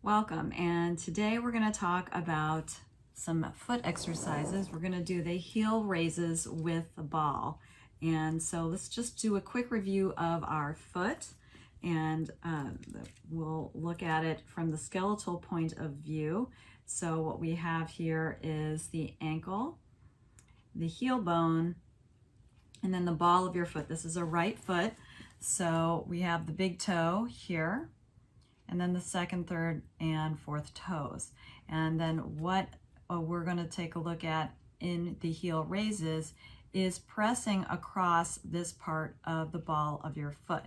Welcome, and today we're going to talk about some foot exercises. We're going to do the heel raises with the ball. And so let's just do a quick review of our foot, and we'll look at it from the skeletal point of view. So what we have here is the ankle, the heel bone, and then the ball of your foot. This is a right foot, so we have the big toe here, and then the second, third, and fourth toes. And then what we're going to take a look at in the heel raises is pressing across this part of the ball of your foot.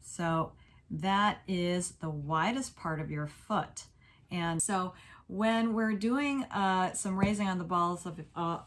So that is the widest part of your foot. And so when we're doing some raising on the balls of,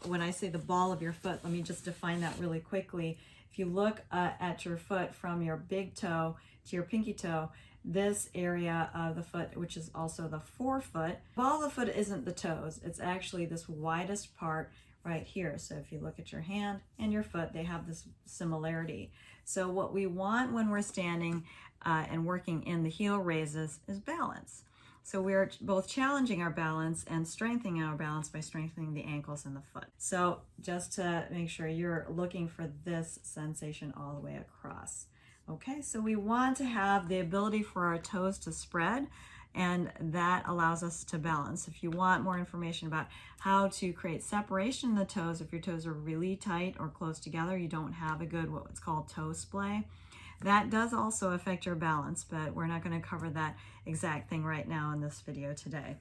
when I say the ball of your foot, let me just define that really quickly. If you look at your foot from your big toe to your pinky toe, this area of the foot, which is also the forefoot, ball of the foot isn't the toes. It's actually this widest part right here. So if you look at your hand and your foot, they have this similarity. So what we want when we're standing and working in the heel raises is balance. So we're both challenging our balance and strengthening our balance by strengthening the ankles and the foot. So just to make sure you're looking for this sensation all the way across. Okay, so we want to have the ability for our toes to spread, and that allows us to balance. If you want more information about how to create separation in the toes, if your toes are really tight or close together, you don't have a good what's called toe splay. That does also affect your balance, but we're not going to cover that exact thing right now in this video today.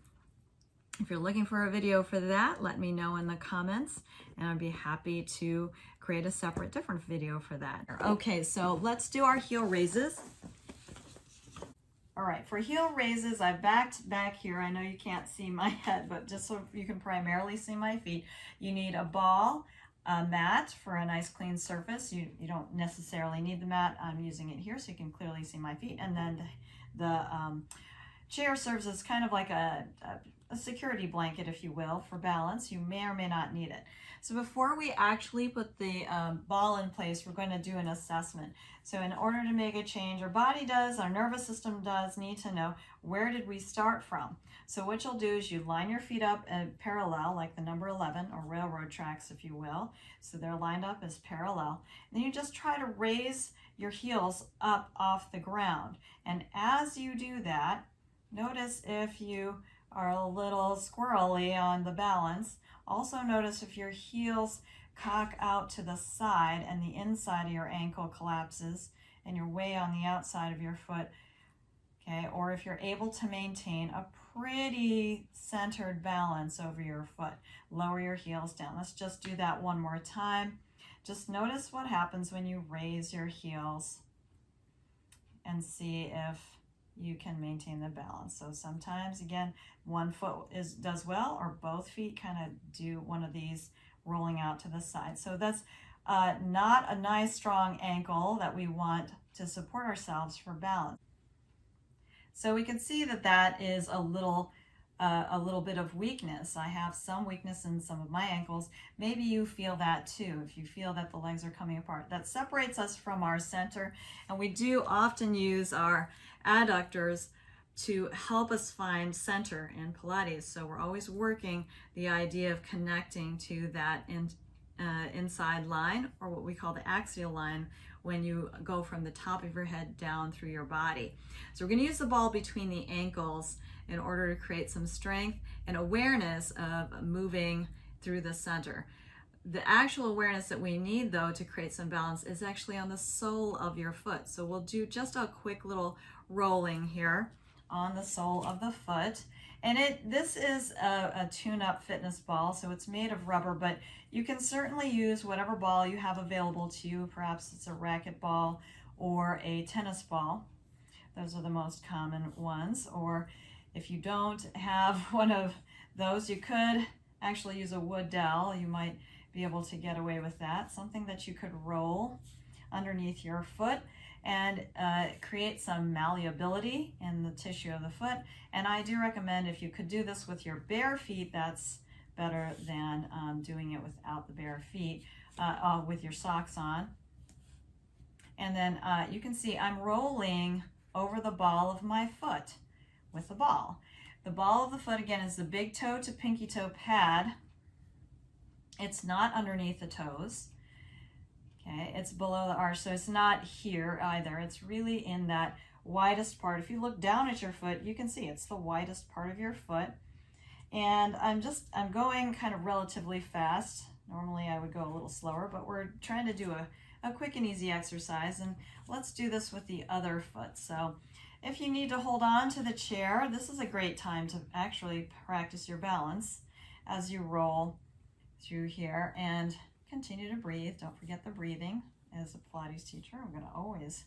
If you're looking for a video for that, let me know in the comments, and I'd be happy to create a separate, different video for that. Okay, so let's do our heel raises. All right, for heel raises, I've backed back here. I know you can't see my head, but just so you can primarily see my feet, you need a ball, a mat for a nice clean surface. You don't necessarily need the mat. I'm using it here so you can clearly see my feet. And then the chair serves as kind of like a security blanket, if you will, for balance. You may or may not need it. So before we actually put the ball in place, we're going to do an assessment. So in order to make a change, our body does, our nervous system does need to know, where did we start from? So what you'll do is you line your feet up parallel, like the number 11, or railroad tracks, if you will. So they're lined up as parallel. Then you just try to raise your heels up off the ground. And as you do that, notice if you are a little squirrely on the balance. Also notice if your heels cock out to the side and the inside of your ankle collapses and you're way on the outside of your foot, okay? Or if you're able to maintain a pretty centered balance over your foot. Lower your heels down. Let's just do that one more time. Just notice what happens when you raise your heels and see if you can maintain the balance. So sometimes, again, one foot does well, or both feet kind of do one of these rolling out to the side. So that's not a nice strong ankle that we want to support ourselves for balance. So we can see that that is a little bit of weakness. I have some weakness in some of my ankles. Maybe you feel that too, if you feel that the legs are coming apart. That separates us from our center, and we do often use our adductors to help us find center in Pilates. So we're always working the idea of connecting to that inside line, or what we call the axial line, when you go from the top of your head down through your body. So we're going to use the ball between the ankles in order to create some strength and awareness of moving through the center. The actual awareness that we need, though, to create some balance is actually on the sole of your foot. So we'll do just a quick little rolling here on the sole of the foot. And this is a tune-up fitness ball, so it's made of rubber, but you can certainly use whatever ball you have available to you. Perhaps it's a racket ball or a tennis ball. Those are the most common ones. Or if you don't have one of those, you could actually use a wood dowel. You might be able to get away with that. Something that you could roll underneath your foot and create some malleability in the tissue of the foot. And I do recommend, if you could do this with your bare feet, that's better than doing it without the bare feet, with your socks on. And then you can see I'm rolling over the ball of my foot with the ball. The ball of the foot, again, is the big toe to pinky toe pad. It's not underneath the toes. Okay, it's below the arch, so it's not here either. It's really in that widest part. If you look down at your foot, you can see it's the widest part of your foot. And I'm going kind of relatively fast. Normally I would go a little slower, but we're trying to do a quick and easy exercise, and let's do this with the other foot. So if you need to hold on to the chair, this is a great time to actually practice your balance as you roll through here, and continue to breathe. Don't forget the breathing. As a Pilates teacher, I'm going to always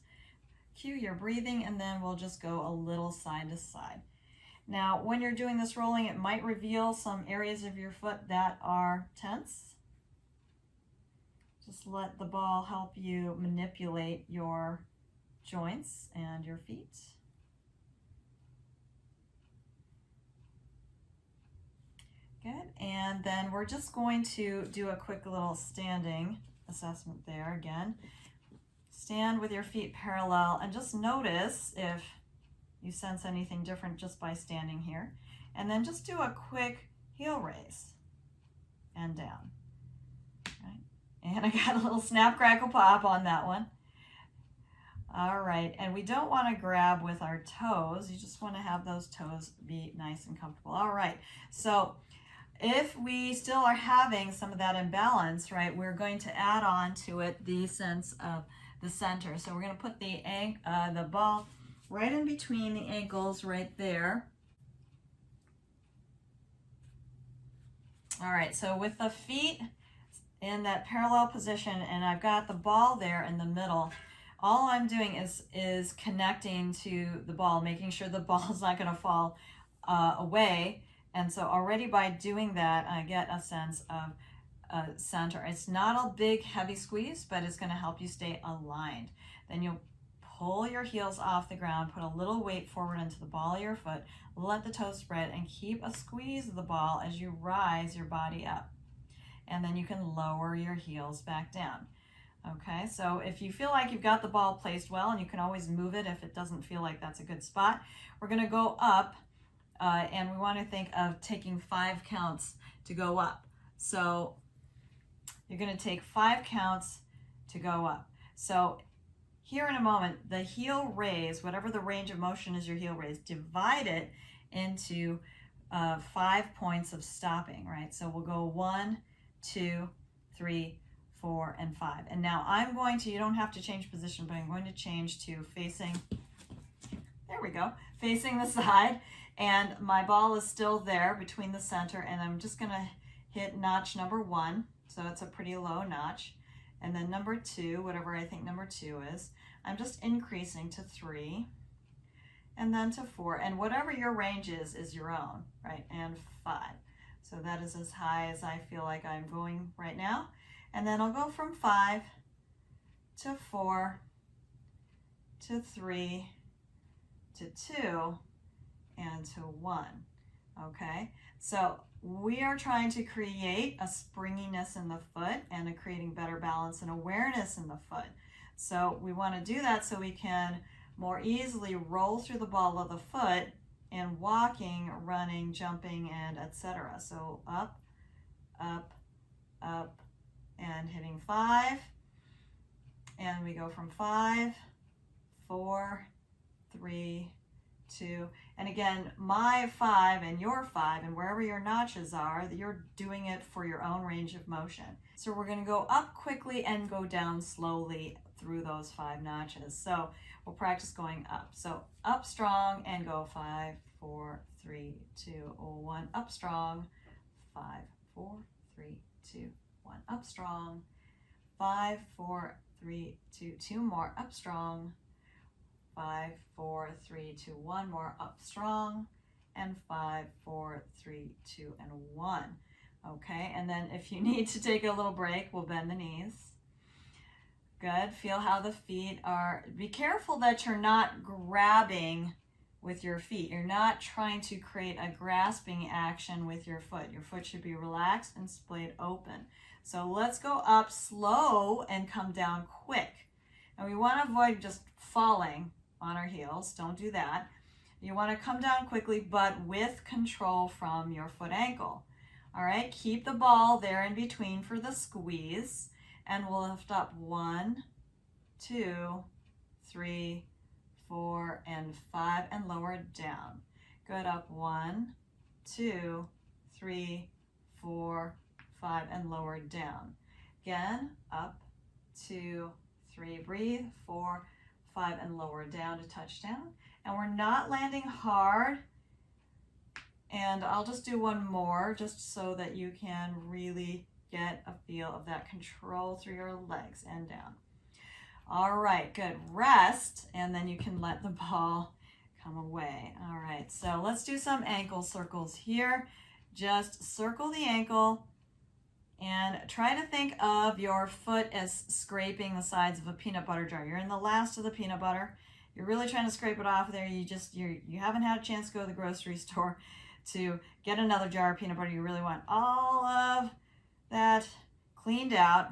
cue your breathing, and then we'll just go a little side to side. Now, when you're doing this rolling, it might reveal some areas of your foot that are tense. Just let the ball help you manipulate your joints and your feet. Good, and then we're just going to do a quick little standing assessment there again. Stand with your feet parallel and just notice if you sense anything different just by standing here. And then just do a quick heel raise and down. Right. And I got a little snap, crackle, pop on that one. All right, and we don't want to grab with our toes. You just want to have those toes be nice and comfortable. All right, so if we still are having some of that imbalance, right, we're going to add on to it the sense of the center. So we're going to put the ball right in between the ankles right there. All right, so with the feet in that parallel position, and I've got the ball there in the middle, all I'm doing is connecting to the ball, making sure the ball's not going to fall away. And so already by doing that, I get a sense of center. It's not a big, heavy squeeze, but it's going to help you stay aligned. Then you'll pull your heels off the ground, put a little weight forward into the ball of your foot, let the toes spread, and keep a squeeze of the ball as you rise your body up. And then you can lower your heels back down. Okay, so if you feel like you've got the ball placed well, and you can always move it if it doesn't feel like that's a good spot, we're going to go up. And we want to think of taking 5 counts to go up. So you're going to take 5 counts to go up. So here in a moment, the heel raise, whatever the range of motion is your heel raise, divide it into 5 points of stopping, right? So we'll go 1, 2, 3, 4, and 5. And now I'm going to, you don't have to change position, but I'm going to change to facing, there we go, facing the side. And my ball is still there between the center, and I'm just going to hit notch number 1. So it's a pretty low notch. And then number 2, whatever I think number 2 is, I'm just increasing to 3, and then to 4. And whatever your range is your own, right? And 5. So that is as high as I feel like I'm going right now. And then I'll go from 5 to 4 to 3 to 2 and to 1. Okay, so we are trying to create a springiness in the foot and creating better balance and awareness in the foot. So we want to do that so we can more easily roll through the ball of the foot in walking, running, jumping, and etc. So up, up, up, and hitting 5. And we go from 5, 4, 3, 2, and again, my 5 and your 5, and wherever your notches are, you're doing it for your own range of motion. So we're going to go up quickly and go down slowly through those 5 notches. So we'll practice going up. So up strong and go 5, 4, 3, 2, 1. Up strong. 5, 4, 3, 2, 1. Up strong. 5, 4, 3, 2. 2 more. Up strong. 5, 4, 3, 2, 1 more, up strong, and 5, 4, 3, 2, and 1. Okay, and then if you need to take a little break, we'll bend the knees. Good, feel how the feet are, be careful that you're not grabbing with your feet. You're not trying to create a grasping action with your foot. Your foot should be relaxed and splayed open. So let's go up slow and come down quick. And we want to avoid just falling on our heels. Don't do that. You want to come down quickly, but with control from your foot ankle. All right, keep the ball there in between for the squeeze, and we'll lift up 1, 2, 3, 4, and 5, and lower down. Good, up 1, 2, 3, 4, 5, and lower down. Again, up, 2, 3, breathe, 4, 5, and lower down to touchdown. And we're not landing hard. And I'll just do one more just so that you can really get a feel of that control through your legs and down. All right, good. Rest, and then you can let the ball come away. All right, so let's do some ankle circles here. Just circle the ankle and try to think of your foot as scraping the sides of a peanut butter jar. You're in the last of the peanut butter. You're really trying to scrape it off there. You haven't had a chance to go to the grocery store to get another jar of peanut butter. You really want all of that cleaned out.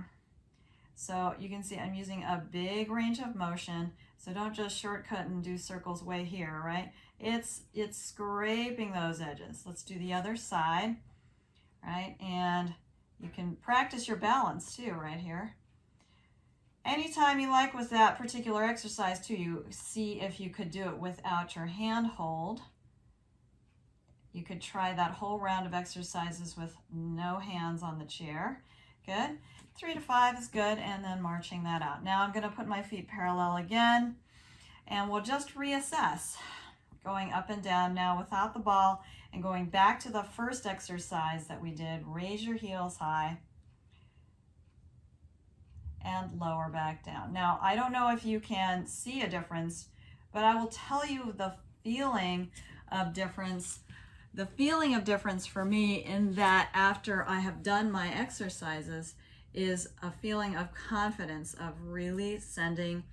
So you can see I'm using a big range of motion. So don't just shortcut and do circles way here, right? It's scraping those edges. Let's do the other side, right? And you can practice your balance too right here. Anytime you like with that particular exercise too, you see if you could do it without your hand hold. You could try that whole round of exercises with no hands on the chair. Good. 3 to 5 is good, and then marching that out. Now I'm going to put my feet parallel again, and we'll just reassess. Going up and down now without the ball, and going back to the first exercise that we did. Raise your heels high and lower back down. Now, I don't know if you can see a difference, but I will tell you the feeling of difference. The feeling of difference for me in that after I have done my exercises is a feeling of confidence, of really sending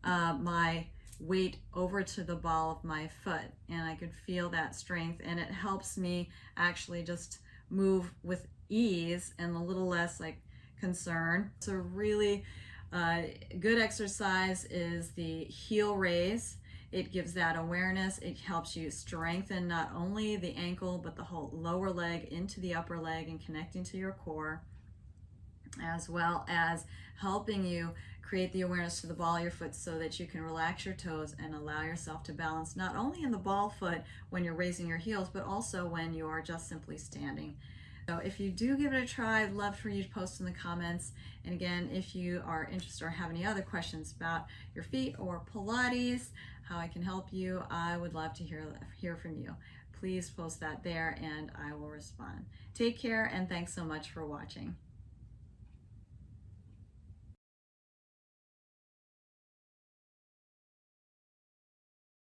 my weight over to the ball of my foot, and I could feel that strength, and it helps me actually just move with ease and a little less like concern. So really good exercise is the heel raise. It gives that awareness. It helps you strengthen not only the ankle but the whole lower leg into the upper leg and connecting to your core, as well as helping you create the awareness to the ball of your foot so that you can relax your toes and allow yourself to balance not only in the ball foot when you're raising your heels, but also when you are just simply standing. So if you do give it a try, I'd love for you to post in the comments. And again, if you are interested or have any other questions about your feet or Pilates, how I can help you, I would love to hear from you. Please post that there and I will respond. Take care and thanks so much for watching.